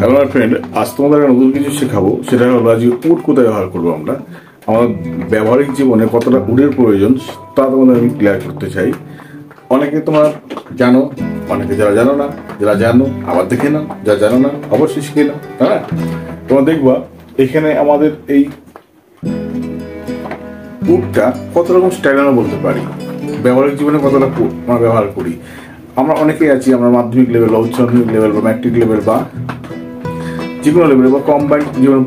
Hello my friend, আজ তোমাদের নতুন কিছু শেখাবো। সেটা হলো আজকে উড কোথায় ব্যবহার করবো আমরা। আমার ব্যবহারিক জীবনে কতটা উডের প্রয়োজন তা তোমাদের আমি ক্লিয়ার করতে চাই। অনেকে তোমরা জানো, অনেকে যারা জানো না, যারা জানো আবার দেখে নাও, যারা জানো না অবশ্যই শিখে নাও। হ্যাঁ, তোমরা দেখবা এখানে আমাদের এই উডটা কত রকম স্টাইল আমরা বলতে পারি। ব্যবহারিক জীবনে কতটা আমরা ব্যবহার করি। আমরা অনেকেই আছি, আমরা মাধ্যমিক লেভেল বা উচ্চ মাধ্যমিক লেভেল বা ম্যাট্রিক লেভেল বা যে কোনো লেভেলে বা কম্বাইন্ড জীবন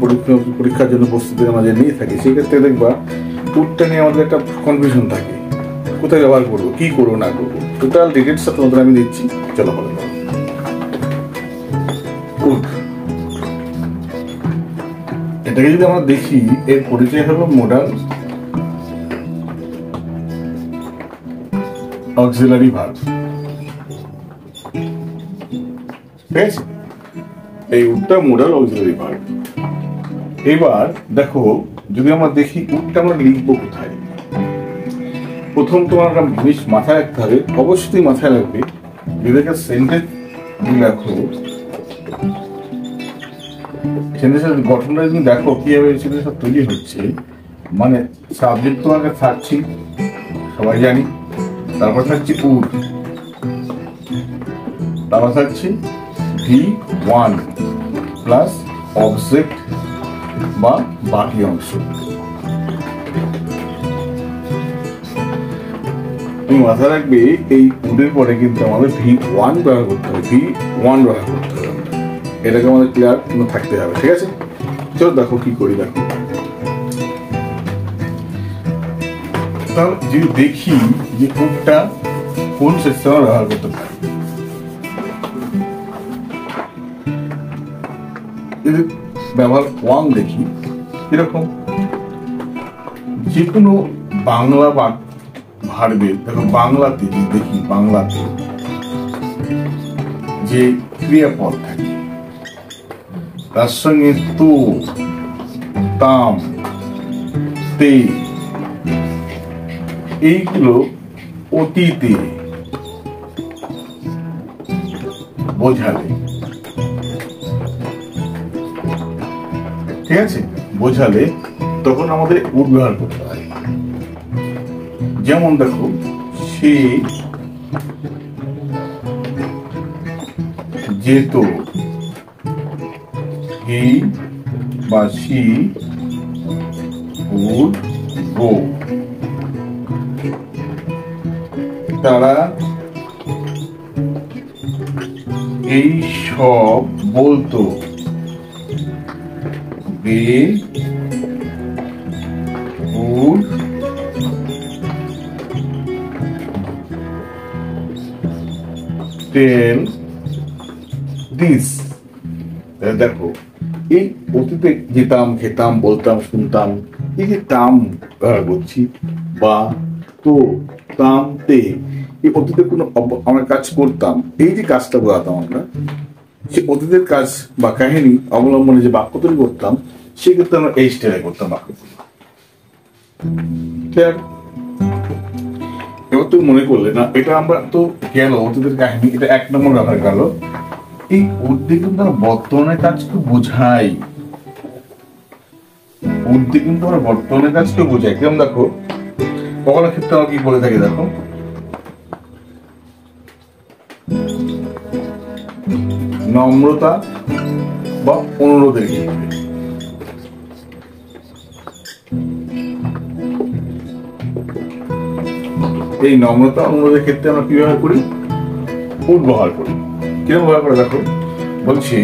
পরীক্ষার জন্য প্রস্তুতি আমরা যে নিয়ে থাকি, সেক্ষেত্রে দেখবা উডটা নিয়ে আমাদের একটা কনফিউশন থাকে, কোথায় ব্যবহার করবো, কি করবো না করবো। টোটাল ডিটেলসটা তোমাদের আমি দিচ্ছি, চলো বলে দাও। উড, এটাকে যদি আমরা দেখি, এর পরিচয় হলো মডার্ন অক্সিলারি ভার্ব। ঠিক আছে, এই উডটা মডাল অক্সিলারি ভার্ব। এবার দেখো, যদি আমরা দেখি উডটা আমরা লিখবো কোথায়। প্রথম তোমার একটা জিনিস মাথায় রাখতে হবে, অবশ্যই মাথায় রাখবে, যদি একটা সেন্টেন্স লেখো, সেন্টেন্সের গঠনটা যদি দেখো কিভাবে সেন্টেন্সটা তৈরি হচ্ছে, মানে সাবজেক্ট তোমাকে থাকছি সবাই জানি, তারপর থাকছে উড, তারপর থাকছে V1 প্লাস অবজেক্ট বা বাকি অংশ। তুমি মাথায় রাখবে এই উডের পরে কিন্তু আমাদের V1 ব্যবহার করতে হবে, V1 ব্যবহার করতে হবে। এটাকে আমাদের ক্লিয়ার থাকতে হবে। ঠিক আছে, চলো দেখো কি করি। দেখো, তাহলে যদি দেখি যে উডটা কোন সিস্টেমে ব্যবহার করতে পারি, যদি ব্যবহার 1 দেখি এরকম, যে কোনো বাংলা ভার্বের, দেখো বাংলাতে যদি দেখি, বাংলাতে যে ক্রিয়াপদ থাকে তার সঙ্গে তো, তাম, তে, এইগুলো অতীতে বোঝালে, ঠিক আছে, বোঝালে তখন আমাদের উড ব্যবহার করতে হয়। যেমন দেখো, সে যেত, হি বা শি উড গো, তারা এই সব বলতো, they would tell this। দেখো, এই অতীতে যেতাম, খেতাম, বলতাম, শুনতাম, এই যে তাম ব্যবহার করছি, বা তো, তাম, তে, এই অতীতে কোনো আমরা কাজ করতাম, এই যে কাজটা বোঝাতাম আমরা, সে অতীতের কাজ বা কাহিনী অবলম্বনে যে বাক্য তৈরি করতাম, সেক্ষেত্রে আমরা এই স্টাইলে করতাম বাক্য। এবার তুমি মনে করলে না, এটা আমরা তো গেল অতীতের কাহিনী, এটা 1 নম্বর ব্যবহার গেল। এই উদ্দে কিন্তু আমরা বর্তমানের কাজকে বোঝাই, উদ্দে কিন্তু আমরা বর্তমানের কাজকে বোঝাই। কেমন দেখো, কখনো ক্ষেত্রে আমরা কি বলে থাকি, দেখো নম্রতা বা অনুরোধের ক্ষেত্রে, এই নম্রতা অনুরোধের ক্ষেত্রে আমরা কি ব্যবহার করি, উড ব্যবহার করি। কিরকম ব্যবহার করে দেখো, বলছি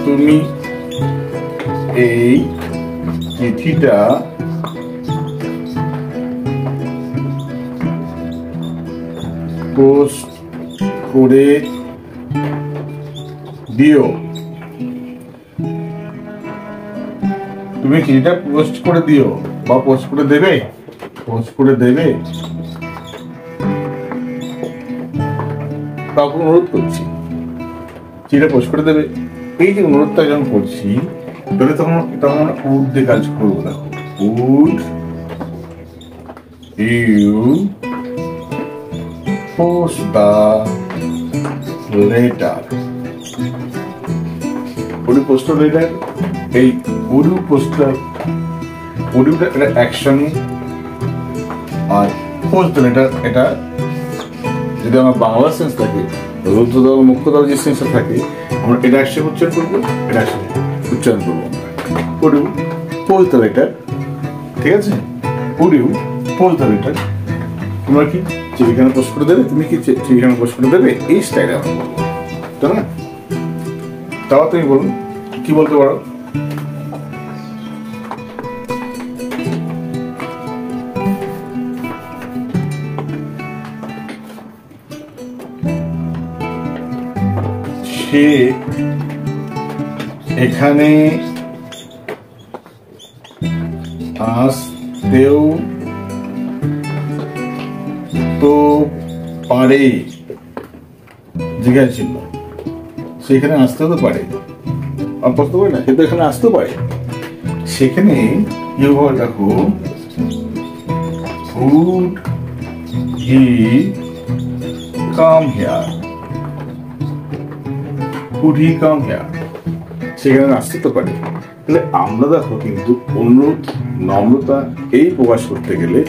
তুমি এই চিঠিটা পোস্ট করে দিও, তুমি চিঠিটা পোস্ট করে দিও বা পোস্ট করে দেবে, পোস্ট করে দেবে, কাউকে অনুরোধ করছি, চিঠিটা পোস্ট করে দেবে। এই যে অনুরোধটা যখন করছি, তাহলে তখন উড দিয়ে কাজ করবো। দেখো, would you post the letter. Would you post the letter, এই would you post the, would ইউটা এটা অ্যাকশন, আর পোস্ট দ্য লেটার এটা যদি আমার বাংলা সেন্স থাকে, রুদ্ধতর মুখ্যতর যে সেন্সটা থাকে, আমরা এটা অ্যাকশন উচ্চারণ করবো, এটা অ্যাকশন উচ্চারণ করবো। Would you post the letter, ঠিক আছে? Would you post the letter, তোমরা কি চিঠিখানা পোস্ট করে দেবে? তুমি কি চিঠিখানা পোস্ট করে দেবে? এই স্টাইলে আমরা বলবো, তাই না? তাও তুমি বলুন কি বলতে পারো? সে এখানে আসতেও তো পারে, জিজ্ঞাসা ছিল, সেখানে আসতেও তো পারে, অন্তত পারে না, সে তো এখানে আসতেও পারে। সেখানে ইউভার দেখো, would he come here, would he come here, সেখানে আসতে তো পারে। তাহলে আমরা দেখো কিন্তু অনুরোধ, নম্রতা এই প্রকাশ করতে গেলে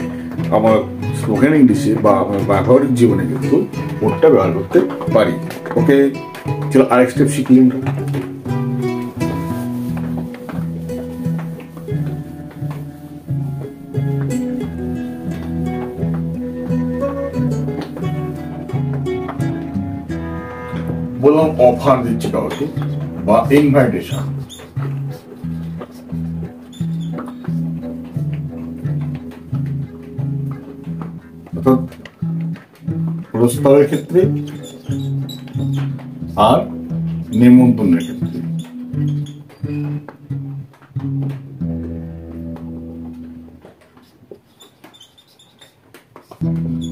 আমার স্পোকেন ইংলিশে বা আমার ব্যবহারিক জীবনে কিন্তু ওটা ব্যবহার করতে পারি। ওকে, চলো আরেক স্টেপ শিখি আমরা। বললাম অফার দিচ্ছে কাউকে বা ইনভাইটেশন, অর্থাৎ প্রস্তাবের ক্ষেত্রে আর নিমন্ত্রণের ক্ষেত্রে।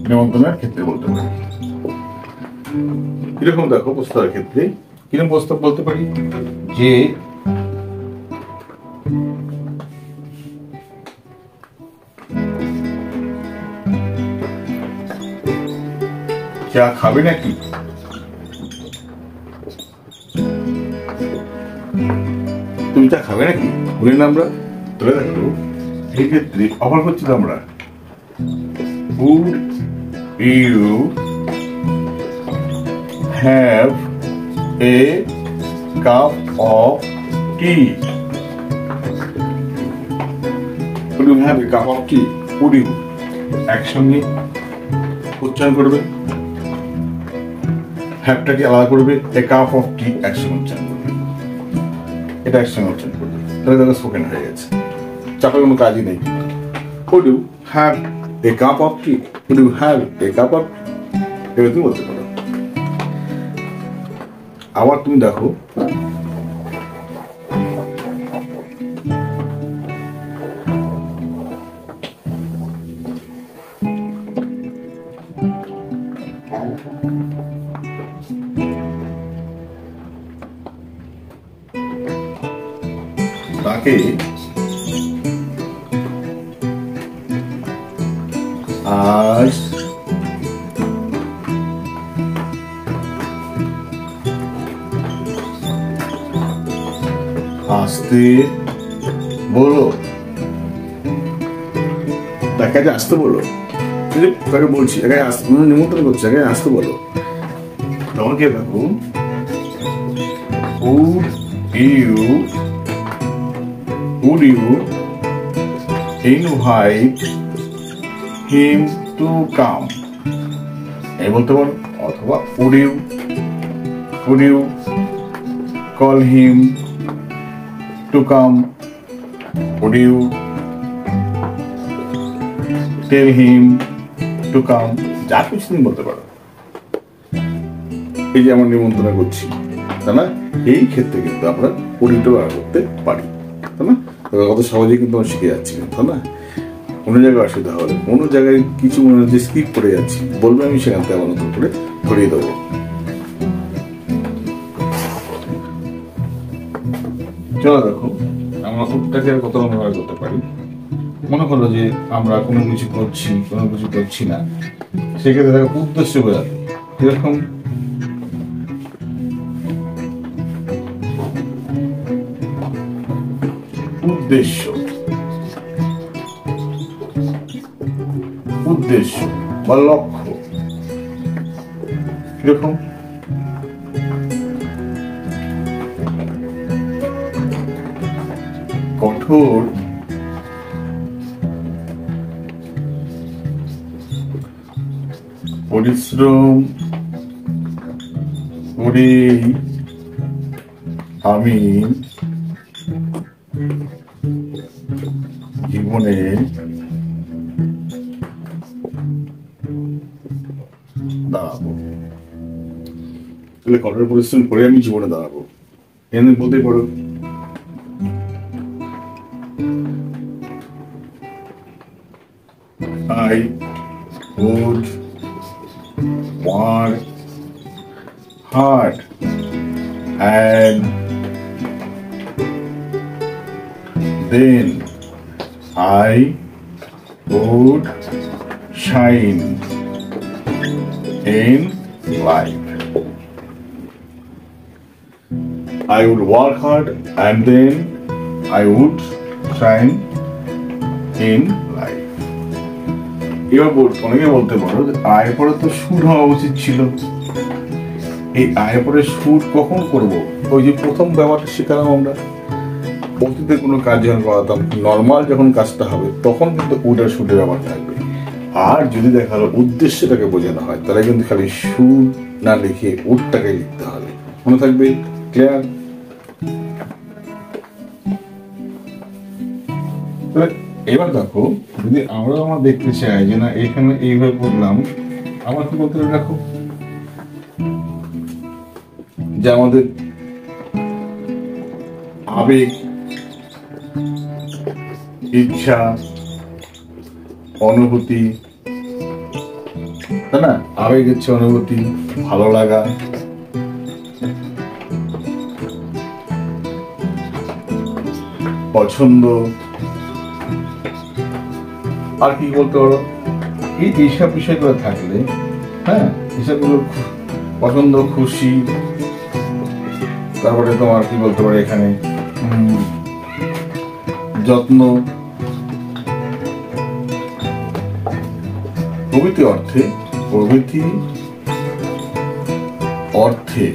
নিমন্ত্রণের ক্ষেত্রে বলতে পারি কিরকম, দেখো প্রস্তাবের ক্ষেত্রে কিরকম প্রস্তাব বলতে পারি যে চা খাবে নাকি, তুমি চা খাবে নাকি বলি না আমরা। তবে দেখো এই ক্ষেত্রে অফার করছি তো আমরা, would you have a cup of tea, would you have a cup of tea, would you একসঙ্গে উচ্চারণ করবে, হ্যাভটাকে আলাদা করবে, এ কাপ অফ টি একসঙ্গে উচ্চারণ করবে, এটা একসঙ্গে উচ্চারণ করবে, তাহলে তাহলে স্পোকেন হয়ে গেছে, চাপের কোনো কাজই নেই। would you have a cup of tea, would you have a cup of, এবার তুমি বলতে পারো। আবার তুমি দেখো তাকে আজ আসতে বলো, তাকে আজ আসতে বলো, তাকে বলছি নিমন্ত্রণ করছি, আগে আসতে বলো। তখন কে থাকবো, would you invite him to come, এই বলতে পারো। অথবা would you call him to come, would you tell him to come, যা কিছু তুমি বলতে পারো। এই যে আমরা নিমন্ত্রণ করছি, তাই না? এই ক্ষেত্রে কিন্তু আমরা পরিণত ব্যবহার করতে পারি, তাই না? কত সহজেই কিন্তু আমরা শিখে যাচ্ছি, তাই না? অন্য জায়গায় অসুবিধা হলে, অন্য জায়গায় কিছু মনে হচ্ছে স্কিপ করে যাচ্ছি, বলবে আমি সেখান থেকে আবার নতুন করে ধরিয়ে দেবো। চলো দেখো আমরা উটটাকে আর কত ব্যবহার করতে পারি। মনে করো যে আমরা কোনো কিছু করছি না, সেক্ষেত্রে তাকে উদ্দেশ্য বোঝাতে এরকম উদ্দেশ্য বা লক্ষ্য, এরকম কঠোর পরিশ্রম করে আমি জীবনে দাঁড়াবো। তাহলে কঠোর পরিশ্রম করে আমি জীবনে দাঁড়াবো, এখানে বলতে পারো I would work hard and then I would shine in life. I would work hard and then I would shine in life. এবার অনেকে বলতে পারো যে আয়ের পরে তো সুদ হওয়া উচিত ছিল। এই আয়ের পরে সুদ কখন করব? ওই যে প্রথম ব্যাপারটা শিখালাম আমরা, অতীতে কোনো কাজ যখন করাতাম, নর্মাল যখন কাজটা হবে তখন কিন্তু উডার সুদের ব্যাপার থাকবে। আর যদি দেখা গেলো উদ্দেশ্যটাকে বোঝানো হয়, তাহলে কিন্তু খালি সুদ না লিখে উডটাকে লিখতে হবে। মনে থাকবে? ক্লিয়ার? এবার দেখো, যদি আমরা দেখতে চাই যে না এখানে এইভাবে বললাম, আমার কি বলতে হবে? দেখো যে আমাদের আবেগ, ইচ্ছা, অনুভূতি, তাই না? আবেগ, ইচ্ছা, অনুভূতি, ভালো লাগা, পছন্দ, আর কি বলতে পারো, এইসব বিষয়গুলো থাকলে, হ্যাঁ, এইসবগুলো পছন্দ, খুশি, তারপরে তোমার কি বলতে পারো এখানে যত্ন, প্রভৃতি অর্থে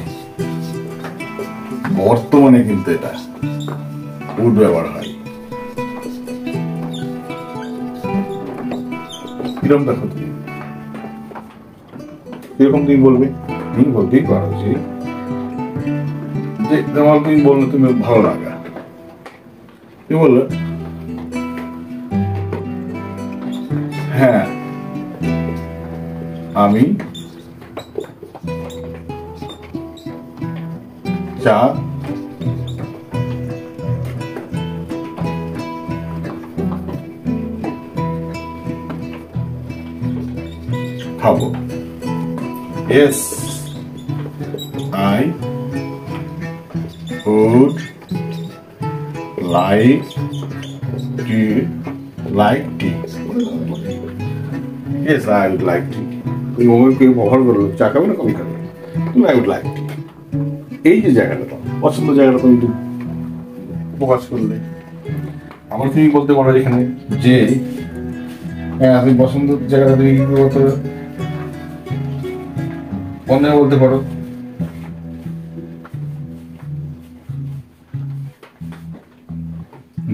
বর্তমানে কিন্তু এটা উড ব্যবহার হয়। কিরকম দেখো তুমি, কিরকম তুমি বলবে? তুমি বলতেই পারো যে তোমার, তুমি বললে তুমি ভালো লাগা, তুমি বললে হ্যাঁ আমি চা খাবো। Yes, I would like tea. Yes, I would like tea. তুমি কেউ ব্যবহার করো, চা খাবে না কফি খাবে, তুমি I would like tea। এই যে জায়গাটা, পছন্দ জায়গাটা তুমি একটু প্রকাশ করলে। আমার তুমি বলতে পারো এখানে যে হ্যাঁ, তুমি পছন্দ জায়গাটা তুমি কি বলতে পারো, অন্য বলতে পারো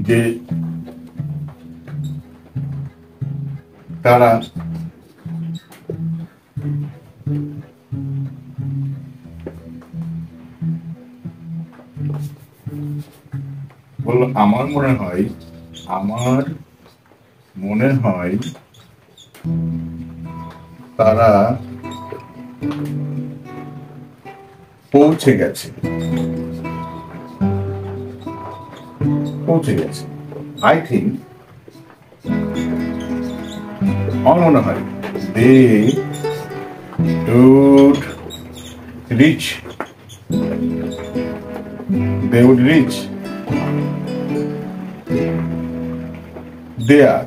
যে তারা বললো আমার মনে হয় তারা পৌঁছে গেছে। আই থিঙ্ক, আমার মনে হয় দে উড রিচ দেয়ার,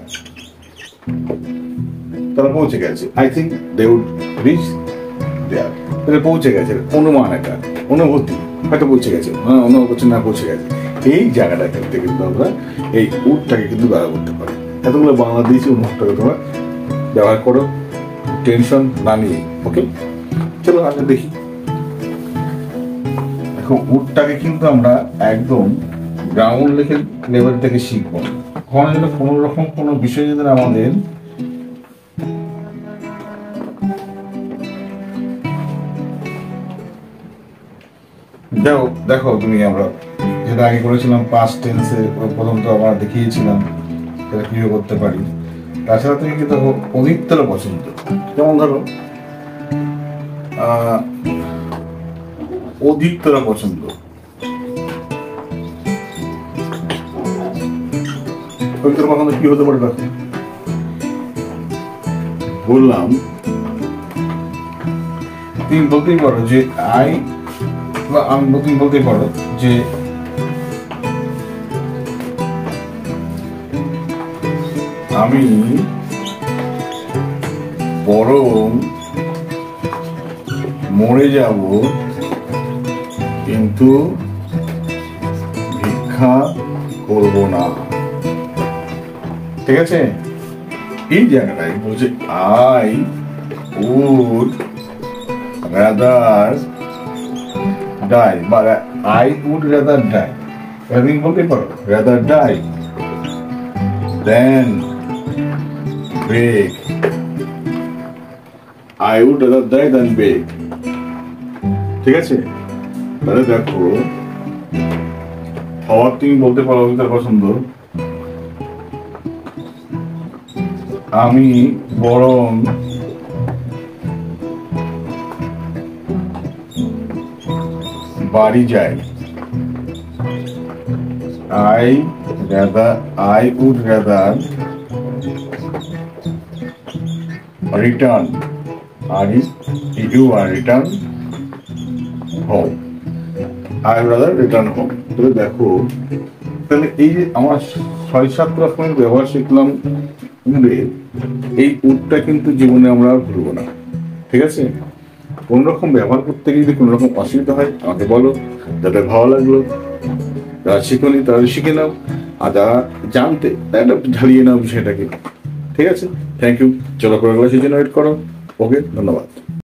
তারা পৌঁছে গেছে। I think they would reach there, তারা পৌঁছে গেছে, অনুমান, একটা অনুভূতি, হয়তো পৌঁছে গেছে, অনুভব করছে না পৌঁছে গেছে। এই জায়গাটা ক্ষেত্রে কিন্তু আমরা এই উডটাকে কিন্তু ব্যবহার করতে পারি। এতগুলো বাংলাদেশি অনুভবটাকে তোমরা ব্যবহার করো, টেনশন না নিয়ে। ওকে, চলো আগে দেখি। দেখো, উডটাকে কিন্তু আমরা একদম গ্রাউন্ড লেভেল থেকে শিখবো। ওখানে যদি কোনো রকম কোনো বিষয় যদি আমাদের দেখো তুমি, আমরা যেটা আগে করেছিলাম পাস্ট টেন্সে, প্রথম তো আমরা দেখিয়েছিলাম সেটা কিভাবে করতে পারি। তাছাড়া তুমি কিন্তু দেখো অধিকতর পছন্দ, যেমন ধরো অধিকতর পছন্দ, অধিকতর পছন্দ কি হতে পারে? দেখো বললাম, তুমি বলতেই পারো যে আই, বা তুমি বলতেই পারো যে আমি বরং মরে যাব, কিন্তু ভিক্ষা করব না। ঠিক আছে, এই জায়গাটাই বলছে আই উড রাদার ডাই, বা আই উড রাদার ডাই, তুমি বলতে পারো rather die than beg. I would rather die than beg. ঠিক আছে, তাহলে দেখো হওয়ার তুমি বলতে পারো তার পছন্দ, আমি বরং বাড়ি যাই, I would rather return, return home, I would rather return home। তাহলে দেখো, তাহলে এই যে আমার 6-7 রকমের ব্যবহার শিখলাম, এই উডটা কিন্তু জীবনে আমরা ভুলবো না। ঠিক আছে, কোন রকম ব্যবহার করতে গিয়ে যদি কোনো রকম অসুবিধা হয় আমাকে বলো, যাদের ভালো লাগলো, যারা শিখোনি তারা শিখে নাও, আর যারা জানতে তারা ঢালিয়ে নাও বিষয়টাকে। ঠিক আছে, থ্যাংক ইউ। চলো করে জেনারেট করো। ওকে, ধন্যবাদ।